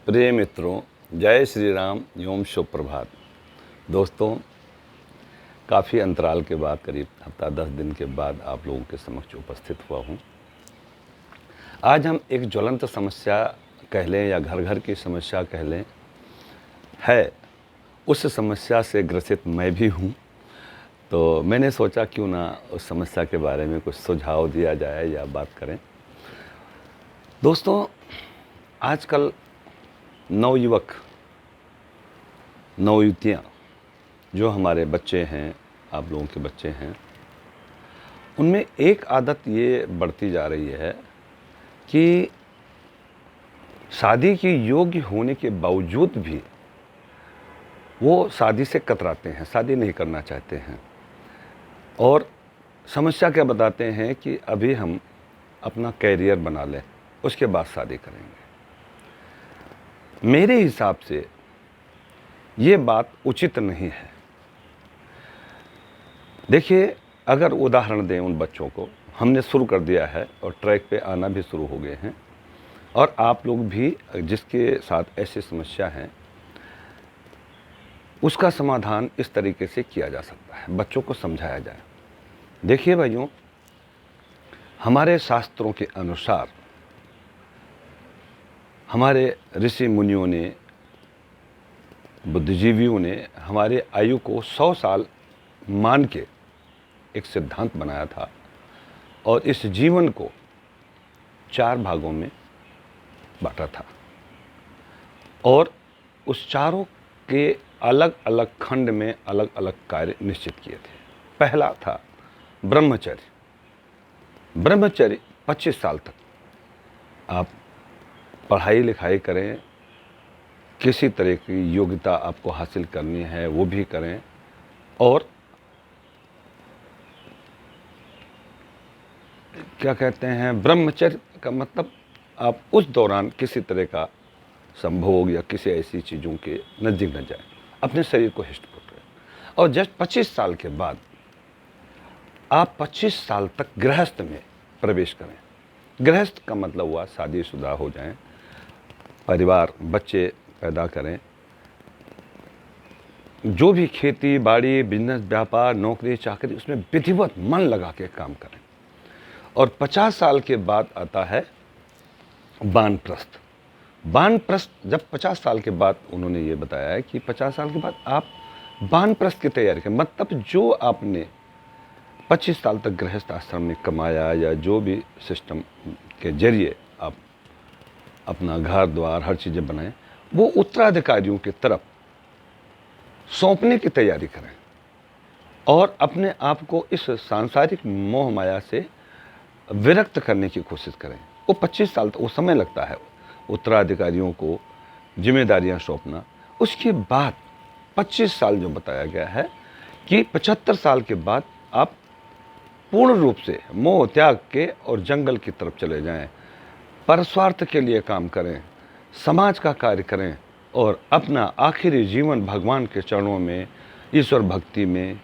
प्रिय मित्रों, जय श्री राम एवं शुभ प्रभात। दोस्तों, काफ़ी अंतराल के बाद, करीब हफ्ता 10 दिन के बाद आप लोगों के समक्ष उपस्थित हुआ हूँ। आज हम एक ज्वलंत समस्या कह लें या घर घर की समस्या कह लें, है उस समस्या से ग्रसित मैं भी हूँ। तो मैंने सोचा क्यों ना उस समस्या के बारे में कुछ सुझाव दिया जाए या बात करें। दोस्तों, आजकल नवयुवक, नवयुवतियाँ, जो हमारे बच्चे हैं, आप लोगों के बच्चे हैं, उनमें एक आदत ये बढ़ती जा रही है कि शादी के योग्य होने के बावजूद भी वो शादी से कतराते हैं, शादी नहीं करना चाहते हैं। और समस्या क्या बताते हैं कि अभी हम अपना कैरियर बना लें, उसके बाद शादी करेंगे। मेरे हिसाब से ये बात उचित नहीं है। देखिए, अगर उदाहरण दें उन बच्चों को, हमने शुरू कर दिया है और ट्रैक पे आना भी शुरू हो गए हैं, और आप लोग भी जिसके साथ ऐसी समस्या है, उसका समाधान इस तरीके से किया जा सकता है, बच्चों को समझाया जाए। देखिए भाइयों, हमारे शास्त्रों के अनुसार हमारे ऋषि मुनियों ने, बुद्धिजीवियों ने हमारे आयु को 100 साल मान के एक सिद्धांत बनाया था, और इस जीवन को 4 भागों में बांटा था, और उस चारों के अलग अलग खंड में अलग अलग कार्य निश्चित किए थे। पहला था ब्रह्मचर्य। ब्रह्मचर्य 25 साल तक आप पढ़ाई लिखाई करें, किसी तरह की योग्यता आपको हासिल करनी है वो भी करें, और क्या कहते हैं, ब्रह्मचर्य का मतलब आप उस दौरान किसी तरह का संभोग या किसी ऐसी चीज़ों के नज़दीक न जाए, अपने शरीर को हिष्ट पुट करें। और जस्ट 25 साल के बाद आप 25 साल तक गृहस्थ में प्रवेश करें। गृहस्थ का मतलब हुआ शादीशुदा हो जाएं, परिवार, बच्चे पैदा करें, जो भी खेती बाड़ी, बिजनेस, व्यापार, नौकरी चाकरी, उसमें विधिवत मन लगा के काम करें। और 50 साल के बाद आता है वानप्रस्थ। वानप्रस्थ जब 50 साल के बाद, उन्होंने ये बताया है कि 50 साल के बाद आप वानप्रस्थ की तैयारी करें। मतलब जो आपने 25 साल तक गृहस्थ आश्रम में कमाया या जो भी सिस्टम के जरिए आप अपना घर द्वार हर चीज़ें बनाएं, वो उत्तराधिकारियों की तरफ सौंपने की तैयारी करें, और अपने आप को इस सांसारिक मोह माया से विरक्त करने की कोशिश करें। वो 25 साल तक वो समय लगता है उत्तराधिकारियों को जिम्मेदारियां सौंपना। उसके बाद 25 साल जो बताया गया है कि 75 साल के बाद आप पूर्ण रूप से मोह त्याग के और जंगल की तरफ चले जाएं, परस्वार्थ के लिए काम करें, समाज का कार्य करें, और अपना आखिरी जीवन भगवान के चरणों में, ईश्वर भक्ति में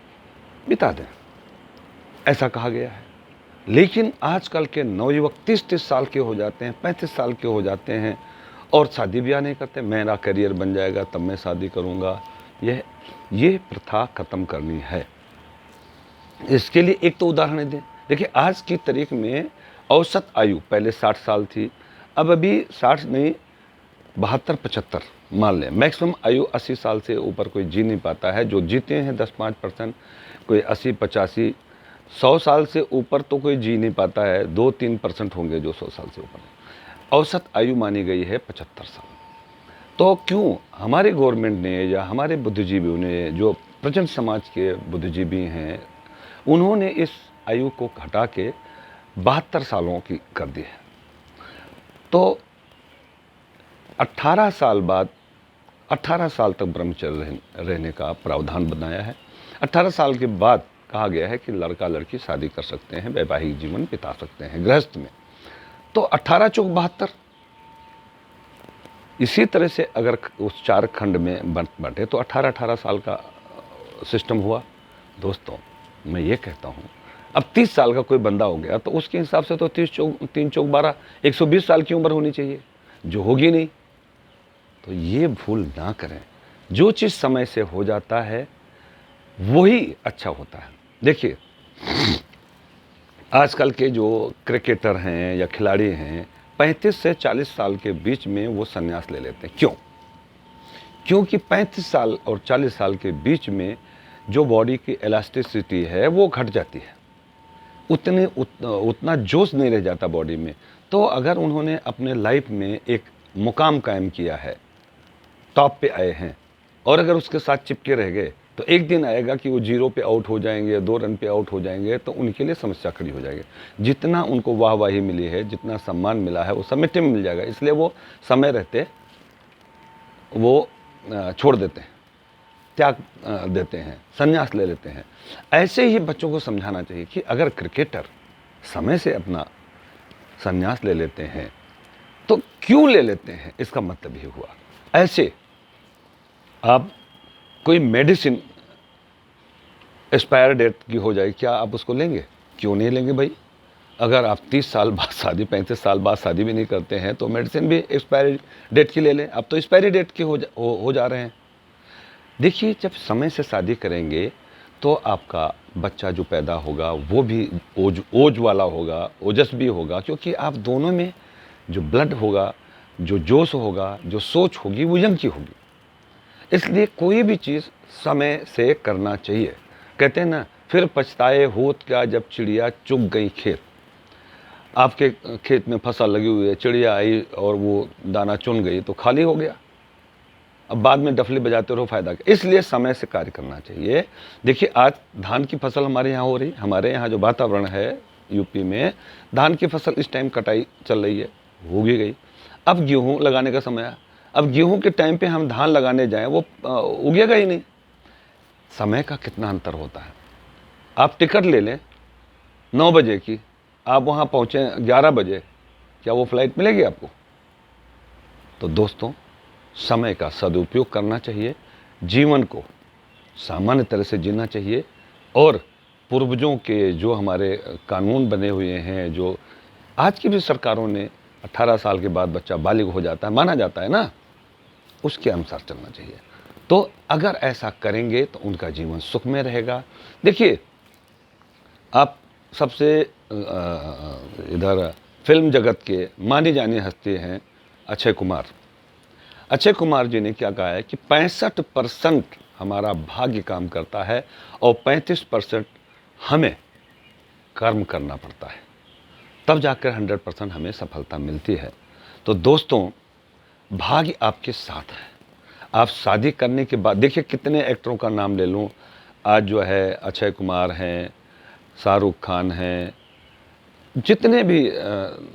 बिता दें, ऐसा कहा गया है। लेकिन आजकल के नवयुवक 30-30 साल के हो जाते हैं, 35 साल के हो जाते हैं, और शादी ब्याह नहीं करते। मेरा करियर बन जाएगा तब मैं शादी करूंगा। ये प्रथा ख़त्म करनी है। इसके लिए एक तो उदाहरण दें। देखिए, आज की तारीख में औसत आयु पहले 60 साल थी, अब अभी 60 नहीं, 72-75 मान लें। मैक्सिमम आयु 80 साल से ऊपर कोई जी नहीं पाता है। जो जीते हैं 10-5%, कोई 80-85, 100 साल से ऊपर तो कोई जी नहीं पाता है, 2-3% होंगे जो 100 साल से ऊपर है। औसत आयु मानी गई है 75 साल। तो क्यों हमारे गवर्नमेंट ने या हमारे बुद्धिजीवियों ने, जो प्रचंड समाज के बुद्धिजीवी हैं, उन्होंने इस आयु को घटा के 72 सालों की कर दी है। तो 18 साल बाद 18 साल तक ब्रह्मचर्य रहने का प्रावधान बनाया है। 18 साल के बाद कहा गया है कि लड़का लड़की शादी कर सकते हैं, वैवाहिक जीवन बिता सकते हैं गृहस्थ में। तो 18 चौक 72। इसी तरह से अगर उस 4 खंड में बांटे तो 18-18 साल का सिस्टम हुआ। दोस्तों, मैं ये कहता हूँ, अब 30 साल का कोई बंदा हो गया तो उसके हिसाब से तो 3 चौक 12, 120 साल की उम्र होनी चाहिए, जो होगी नहीं। तो ये भूल ना करें। जो चीज़ समय से हो जाता है वही अच्छा होता है। देखिए, आजकल के जो क्रिकेटर हैं या खिलाड़ी हैं, 35 से 40 साल के बीच में वो संन्यास ले लेते हैं। क्यों? क्योंकि 35 साल और 40 साल के बीच में जो बॉडी की इलास्टिसिटी है वो घट जाती है, उतना जोश नहीं रह जाता बॉडी में। तो अगर उन्होंने अपने लाइफ में एक मुकाम कायम किया है, टॉप पे आए हैं, और अगर उसके साथ चिपके रह गए तो एक दिन आएगा कि वो 0 पे आउट हो जाएंगे, 2 रन पे आउट हो जाएंगे, तो उनके लिए समस्या खड़ी हो जाएगी। जितना उनको वाहवाही मिली है, जितना सम्मान मिला है, वो सब मिट्टी में मिल जाएगा। इसलिए वो समय रहते वो छोड़ देते हैं, त्याग देते हैं, संन्यास ले लेते हैं। ऐसे ही बच्चों को समझाना चाहिए कि अगर क्रिकेटर समय से अपना संन्यास ले लेते हैं तो क्यों ले लेते हैं, इसका मतलब ये हुआ। ऐसे आप कोई मेडिसिन एक्सपायर डेट की हो जाए, क्या आप उसको लेंगे? क्यों नहीं लेंगे भाई? अगर आप 30 साल बाद शादी, 35 साल बाद शादी भी नहीं करते हैं तो मेडिसिन भी एक्सपायरी डेट की ले लें। अब तो एक्सपायरी डेट की हो जा रहे हैं। देखिए, जब समय से शादी करेंगे तो आपका बच्चा जो पैदा होगा वो भी ओज वाला होगा, ओजस्वी होगा, क्योंकि आप दोनों में जो ब्लड होगा, जो जोश होगा, जो सोच होगी, वो यंग की होगी। इसलिए कोई भी चीज़ समय से करना चाहिए। कहते हैं ना, फिर पछताए होत क्या जब चिड़िया चुग गई खेत। आपके खेत में फसल लगी हुई है, चिड़िया आई और वो दाना चुन गई तो खाली हो गया। अब बाद में डफली बजाते रहो, फायदा क्या? इसलिए समय से कार्य करना चाहिए। देखिए, आज धान की फसल हमारे यहाँ हो रही, हमारे यहाँ जो वातावरण है यूपी में, धान की फसल इस टाइम कटाई चल रही है, हो भी गई। अब गेहूँ लगाने का समय है। अब गेहूँ के टाइम पे हम धान लगाने जाएं, वो उगेगा ही नहीं। समय का कितना अंतर होता है। आप टिकट ले लें 9 बजे की, आप वहाँ पहुँचे 11 बजे, क्या वो फ्लाइट मिलेगी आपको? तो दोस्तों, समय का सदुपयोग करना चाहिए, जीवन को सामान्य तरह से जीना चाहिए, और पूर्वजों के जो हमारे कानून बने हुए हैं, जो आज की भी सरकारों ने 18 साल के बाद बच्चा बालिग हो जाता है, माना जाता है ना, उसके अनुसार चलना चाहिए। तो अगर ऐसा करेंगे तो उनका जीवन सुख में रहेगा। देखिए, आप सबसे इधर फिल्म जगत के मानी जानी हस्ती हैं अक्षय कुमार। अक्षय कुमार जी ने क्या कहा है कि 65% हमारा भाग्य काम करता है और 35% हमें कर्म करना पड़ता है, तब जाकर 100% हमें सफलता मिलती है। तो दोस्तों, भाग्य आपके साथ है। आप शादी करने के बाद देखिए, कितने एक्टरों का नाम ले लूँ, आज जो है अक्षय कुमार हैं, शाहरुख खान हैं, जितने भी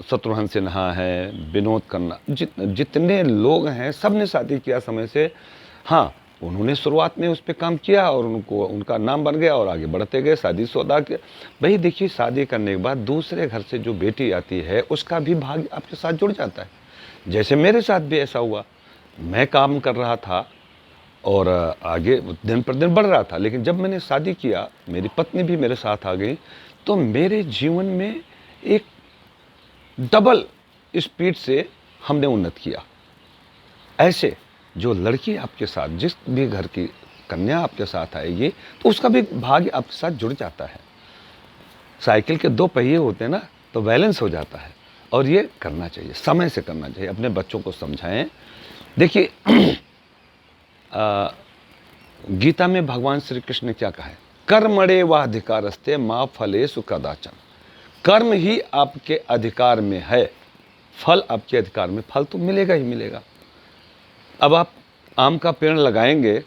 शत्रुघ्न सिन्हा हैं, विनोद खन्ना, जितने लोग हैं, सब ने शादी किया समय से। हाँ, उन्होंने शुरुआत में उस पर काम किया और उनका नाम बन गया और आगे बढ़ते गए, शादी सौदा के। भाई देखिए, शादी करने के बाद दूसरे घर से जो बेटी आती है उसका भी भाग्य आपके साथ जुड़ जाता है। जैसे मेरे साथ भी ऐसा हुआ, मैं काम कर रहा था और आगे दिन पर दिन बढ़ रहा था, लेकिन जब मैंने शादी किया, मेरी पत्नी भी मेरे साथ आ गई, तो मेरे जीवन में एक डबल स्पीड से हमने उन्नत किया। ऐसे जो लड़की आपके साथ, जिस भी घर की कन्या आपके साथ आएगी, तो उसका भी भाग्य आपके साथ जुड़ जाता है। साइकिल के 2 पहिए होते हैं ना, तो बैलेंस हो जाता है। और ये करना चाहिए, समय से करना चाहिए। अपने बच्चों को समझाएं। देखिए, गीता में भगवान श्री कृष्ण ने क्या कहा है? कर्मणे व अधिकारस्ते मा फलेषु कदाचन। कर्म ही आपके अधिकार में है, फल आपके अधिकार में, फल तो मिलेगा ही मिलेगा। अब आप आम का पेड़ लगाएंगे,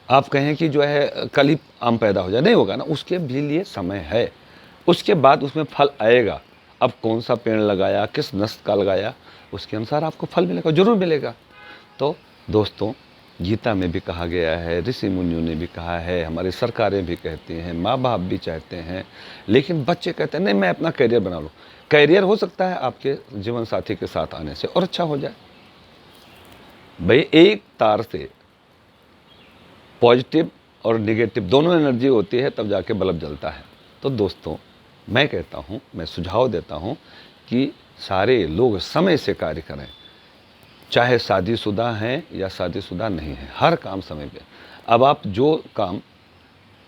आप कहें कि जो है कल ही आम पैदा हो जाए, नहीं होगा ना, उसके भी लिए समय है, उसके बाद उसमें फल आएगा। अब कौन सा पेड़ लगाया, किस नस्ल का लगाया, उसके अनुसार आपको फल मिलेगा, जरूर मिलेगा। तो दोस्तों, गीता में भी कहा गया है, ऋषि मुनियों ने भी कहा है, हमारी सरकारें भी कहती हैं, माँ बाप भी चाहते हैं, लेकिन बच्चे कहते हैं नहीं, मैं अपना करियर बना लूँ। करियर हो सकता है आपके जीवन साथी के साथ आने से और अच्छा हो जाए। भाई, एक तार से पॉजिटिव और नेगेटिव दोनों एनर्जी होती है, तब जाके बल्ब जलता है। तो दोस्तों, मैं कहता हूँ, मैं सुझाव देता हूँ कि सारे लोग समय से कार्य करें। चाहे शादीशुदा हैं या शादीशुदा नहीं हैं, हर काम समय पे। अब आप जो काम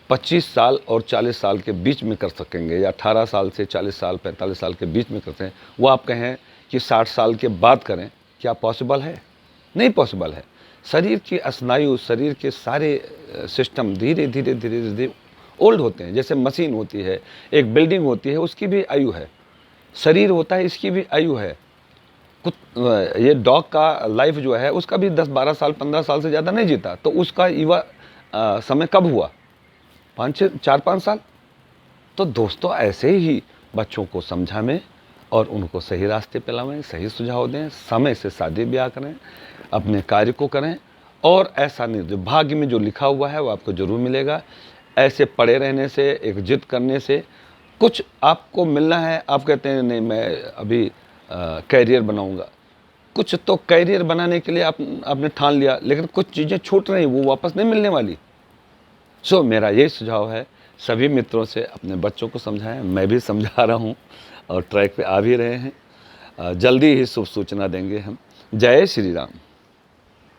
25 साल और 40 साल के बीच में कर सकेंगे या 18 साल से 40 साल 45 साल के बीच में करते हैं, वो आप कहें कि 60 साल के बाद करें, क्या पॉसिबल है? नहीं पॉसिबल है। शरीर की स्नायु, शरीर के सारे सिस्टम धीरे धीरे धीरे धीरे ओल्ड होते हैं। जैसे मशीन होती है, एक बिल्डिंग होती है, उसकी भी आयु है। शरीर होता है, इसकी भी आयु है। ये डॉग का लाइफ जो है उसका भी 10-12 साल 15 साल से ज़्यादा नहीं जीता, तो उसका युवा समय कब हुआ? 4-5 साल। तो दोस्तों ऐसे ही बच्चों को समझाएं और उनको सही रास्ते पे लाएं, सही सुझाव दें, समय से शादी ब्याह करें, अपने कार्य को करें। और ऐसा नहीं, जो भाग्य में जो लिखा हुआ है वो आपको ज़रूर मिलेगा। ऐसे पड़े रहने से, एक जिद करने से कुछ आपको मिलना है। आप कहते हैं नहीं मैं अभी कैरियर बनाऊंगा, कुछ तो कैरियर बनाने के लिए आपने ठान लिया, लेकिन कुछ चीज़ें छूट रही, वो वापस नहीं मिलने वाली। सो मेरा ये सुझाव है, सभी मित्रों से अपने बच्चों को समझाएं। मैं भी समझा रहा हूँ और ट्रैक पे आ भी रहे हैं। जल्दी ही शुभ सूचना देंगे हम। जय श्री राम।